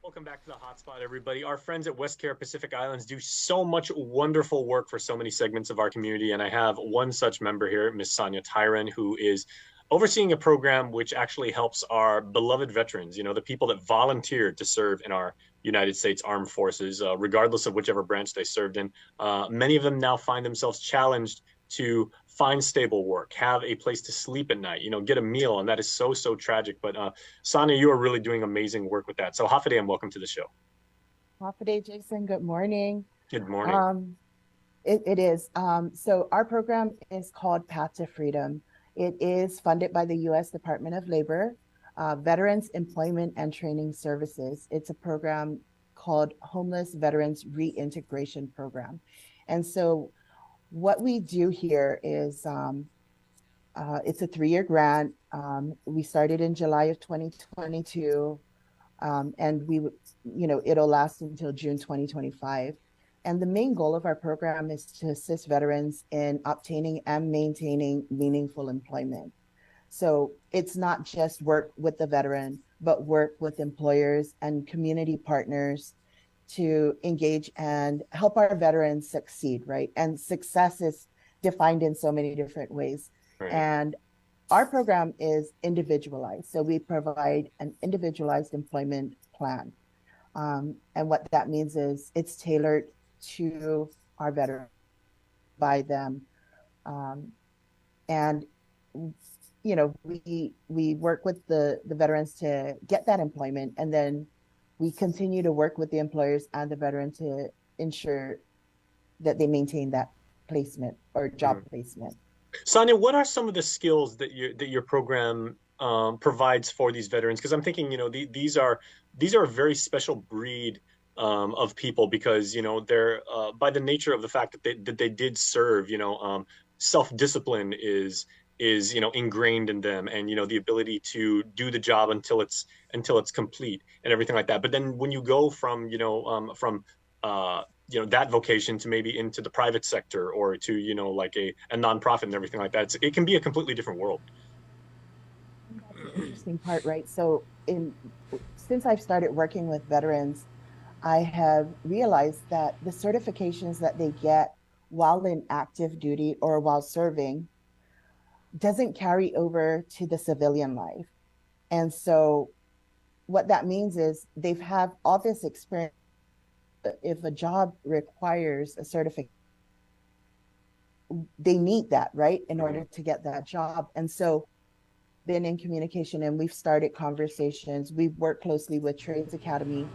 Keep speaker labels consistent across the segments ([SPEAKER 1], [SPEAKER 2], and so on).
[SPEAKER 1] Welcome back to the hotspot, everybody. Our friends at WestCare Pacific Islands do so much wonderful work for so many segments of our community. And I have one such member here, Miss Sonia Tyron, who is overseeing a program which actually helps our beloved veterans, the people that volunteered to serve in our United States Armed Forces, regardless of whichever branch they served in. Many of them now find themselves challenged to find stable work, have a place to sleep at night, get a meal. And that is so, so tragic. But Sonia, you are really doing amazing work with that. So Hafide, and welcome to the show.
[SPEAKER 2] Happy day, Jason. Good morning.
[SPEAKER 1] Good morning.
[SPEAKER 2] Um, it is. So our program is called Path to Freedom. It is funded by the U.S. Department of Labor, Veterans Employment and Training Services. It's a program called Homeless Veterans Reintegration Program. And so what we do here is it's a 3-year grant. We started in July of 2022, and it'll last until June 2025. And the main goal of our program is to assist veterans in obtaining and maintaining meaningful employment. So it's not just work with the veteran, but work with employers and community partners to engage and help our veterans succeed, right? And success is defined in so many different ways.
[SPEAKER 1] Right.
[SPEAKER 2] And our program is individualized. So we provide an individualized employment plan. And what that means is it's tailored to our veterans by them. And we work with the veterans to get that employment, and then we continue to work with the employers and the veteran to ensure that they maintain that placement or job
[SPEAKER 1] Mhm.
[SPEAKER 2] placement.
[SPEAKER 1] Sonia, what are some of the skills that your program provides for these veterans? Because I'm thinking, these are a very special breed of people because they're by the nature of the fact that they did serve. Self-discipline is ingrained in them, and the ability to do the job until it's complete and everything like that. But then when you go from that vocation to maybe into the private sector or to like a nonprofit and everything like that, it can be a completely different world.
[SPEAKER 2] That's the interesting part, right? So in since I've started working with veterans, I have realized that the certifications that they get while in active duty or while serving doesn't carry over to the civilian life. And so what that means is they've had all this experience. If a job requires a certificate, they need that, right, in
[SPEAKER 1] Mhm.
[SPEAKER 2] order to get that job. And so been in communication and we've started conversations. We've worked closely with Trades Academy,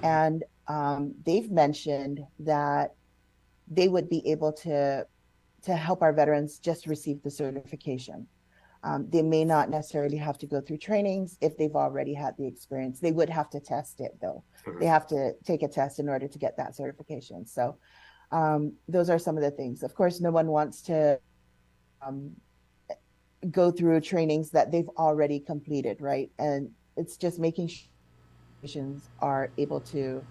[SPEAKER 2] and they've mentioned that they would be able to help our veterans just receive the certification. They may not necessarily have to go through trainings if they've already had the experience. They would have to test it though. They
[SPEAKER 1] Mhm.
[SPEAKER 2] have to take a test in order to get that certification. So those are some of the things. Of course, no one wants to um, go through trainings that they've already completed, right? And it's just making sure are able to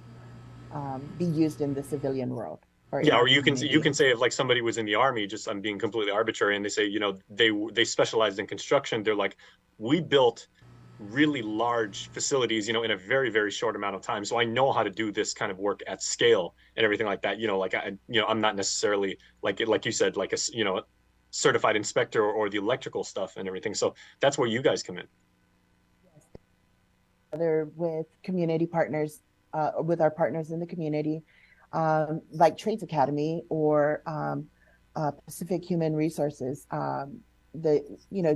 [SPEAKER 2] be used in the civilian world or in
[SPEAKER 1] Yeah,
[SPEAKER 2] our
[SPEAKER 1] or you can
[SPEAKER 2] community.
[SPEAKER 1] say if like somebody was in the army, just I'm being completely arbitrary, and they say they specialized in construction. They're like, we built really large facilities, in a very, very short amount of time. So I know how to do this kind of work at scale and everything like that. I'm not necessarily like you said, like certified inspector or the electrical stuff and everything. So that's where you guys come in.
[SPEAKER 2] Yes. Together with community partners, with our partners in the community, like Trades Academy or Pacific Human Resources.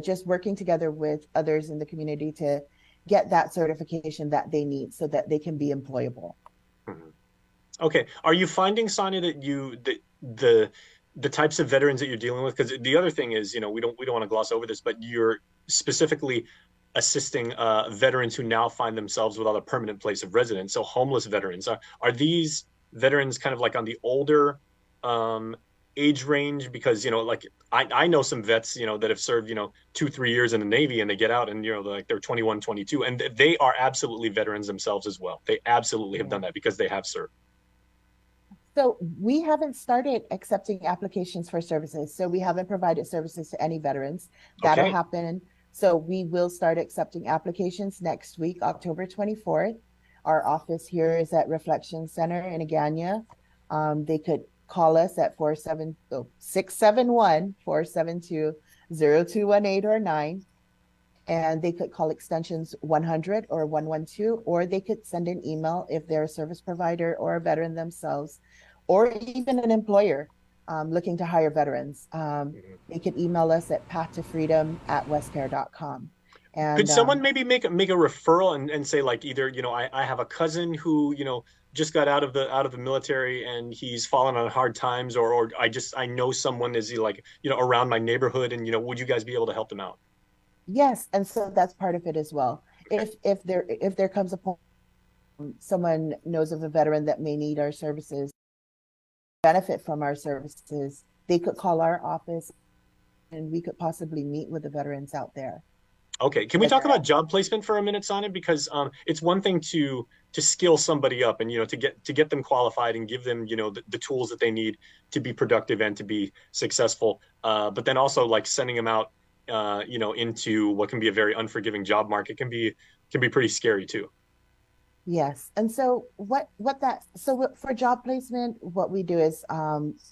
[SPEAKER 2] Just working together with others in the community to get that certification that they need so that they can be employable.
[SPEAKER 1] Mhm. Okay. Are you finding, Sonia, that the types of veterans that you're dealing with? Because the other thing is, we don't want to gloss over this, but you're specifically assisting veterans who now find themselves without a permanent place of residence. So homeless veterans. Are these veterans kind of like on the older um, age range? Because like I know some vets, that have served 2-3 years in the Navy and they get out and like they're 21, 22, and they are absolutely veterans themselves as well. They absolutely have
[SPEAKER 2] Yeah.
[SPEAKER 1] done that because they have served.
[SPEAKER 2] So we haven't started accepting applications for services. So we haven't provided services to any veterans. That'll
[SPEAKER 1] Okay.
[SPEAKER 2] happen. So we will start accepting applications next week, October 24th. Our office here is at Reflection Center in Agana. They could call us at 671-472-0218 or 9. And they could call extensions 100 or 112, or they could send an email if they're a service provider or a veteran themselves, or even an employer looking to hire veterans. They could email us at pathtofreedom@westcare.com.
[SPEAKER 1] Could
[SPEAKER 2] And
[SPEAKER 1] someone maybe make a referral and say like either, I have a cousin who, just got out of the military and he's fallen on hard times, or I know someone is like, around my neighborhood, and would you guys be able to help them out?
[SPEAKER 2] yes, and so that's part of it as well.
[SPEAKER 1] Okay.
[SPEAKER 2] If there comes a point someone knows of a veteran that may need our services, benefit from our services, they could call our office and we could possibly meet with the veterans out there.
[SPEAKER 1] Okay. Can we
[SPEAKER 2] But
[SPEAKER 1] talk about job placement for a minute, Sonia? Because it's one thing to skill somebody up and to get them qualified and give them the tools that they need to be productive and to be successful. But then also like sending them out into what can be a very unforgiving job market can be pretty scary too.
[SPEAKER 2] yes, and so for job placement, what we do is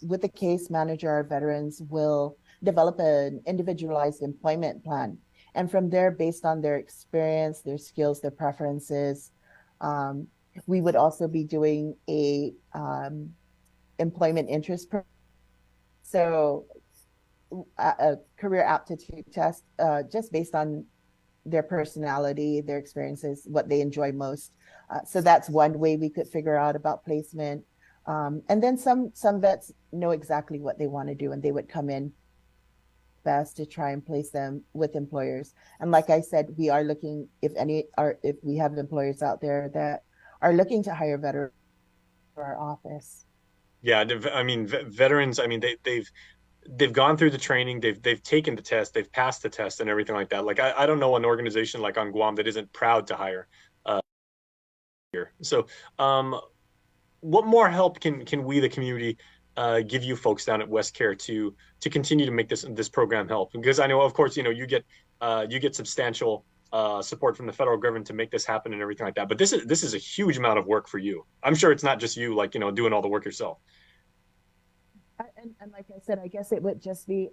[SPEAKER 2] with the case manager, our veterans will develop an individualized employment plan. And from there, based on their experience, their skills, their preferences, um, we would also be doing a employment interest program. So a career aptitude test, just based on their personality, their experiences, what they enjoy most. So that's one way we could figure out about placement. And then some vets know exactly what they want to do, and they would come in best to try and place them with employers. And like I said, we are looking if we have employers out there that are looking to hire veterans for our office.
[SPEAKER 1] Yeah, I mean, veterans. I mean, they've gone through the training, they've taken the test, they've passed the test, and everything like that. Like I don't know an organization like on Guam that isn't proud to hire here. So, what more help can we, the community, give you folks down at WestCare to continue to make this program help? Because I know, of course, you get substantial support from the federal government to make this happen and everything like that. But this is a huge amount of work for you. I'm sure it's not just you, like doing all the work yourself.
[SPEAKER 2] And like I said, I guess it would just be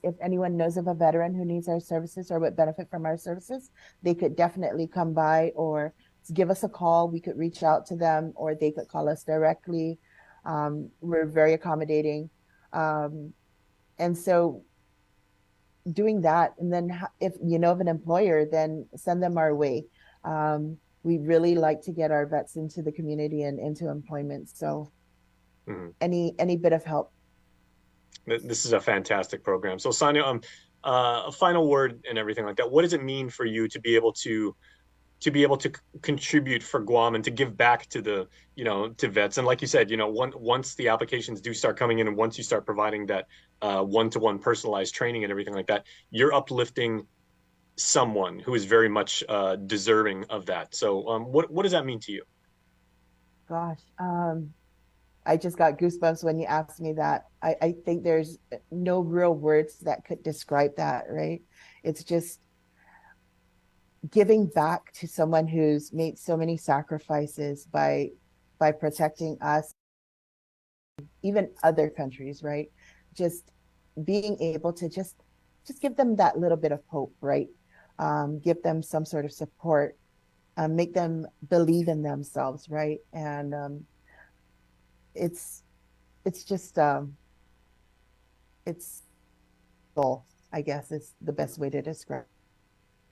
[SPEAKER 2] if anyone knows of a veteran who needs our services or would benefit from our services, they could definitely come by or give us a call. We could reach out to them, or they could call us directly. We're very accommodating. Um, and so doing that, and then if you know of an employer, then send them our way. We really like to get our vets into the community and into employment. So any bit of help.
[SPEAKER 1] This is a fantastic program. So Sonia, a final word and everything like that. What does it mean for you to be able to contribute for Guam and to give back to the to vets? And like you said, once the applications do start coming in, and once you start providing that one-to-one personalized training and everything like that, you're uplifting someone who is very much deserving of that. So what does that mean to you?
[SPEAKER 2] Gosh, I just got goosebumps when you asked me that. I think there's no real words that could describe that, right? It's just giving back to someone who's made so many sacrifices by protecting us, even other countries, right? Just being able to just give them that little bit of hope, right? Give them some sort of support, make them believe in themselves, right? And it's it's just it's goal, I guess is the best way to describe.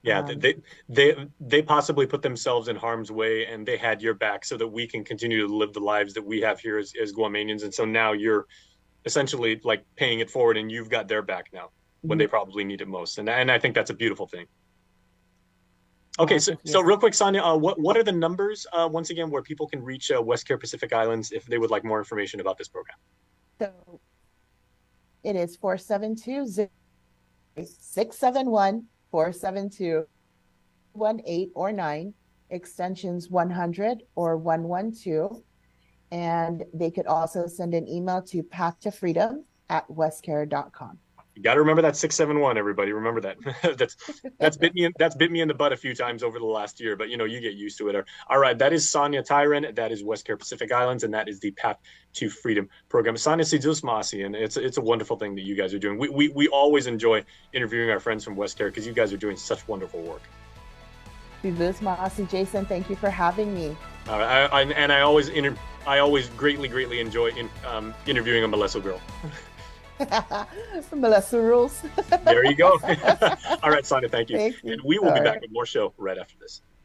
[SPEAKER 1] Yeah,
[SPEAKER 2] Um,
[SPEAKER 1] they possibly put themselves in harm's way, and they had your back so that we can continue to live the lives that we have here as Guamanians. And so now you're essentially like paying it forward, and you've got their back now when
[SPEAKER 2] mhm.
[SPEAKER 1] they probably need it most. And I think that's a beautiful thing. Okay, so
[SPEAKER 2] Thank you.
[SPEAKER 1] real quick, Sonia, what are the numbers once again where people can reach WestCare Pacific Islands if they would like more information about this program?
[SPEAKER 2] So it is 671-472-18 or 9, extensions 100 or 112. And they could also send an email to pathtofreedom@westcare.com.
[SPEAKER 1] You got to remember that 671, everybody. Remember that. That's bit me in the butt a few times over the last year, but you get used to it. All right, that is Sonia Tyron. That is WestCare Pacific Islands, and that is the Path to Freedom program. Sonia Sidus Masi, and it's a wonderful thing that you guys are doing. We always enjoy interviewing our friends from WestCare because you guys are doing such wonderful work.
[SPEAKER 2] Sidus Masi, Jason, thank you for having me.
[SPEAKER 1] I always greatly enjoy interviewing a Malesso girl.
[SPEAKER 2] Melissa rules.
[SPEAKER 1] There you go. All right, Sonia, thank you.
[SPEAKER 2] Thank you.
[SPEAKER 1] And we will be back with more show right after this.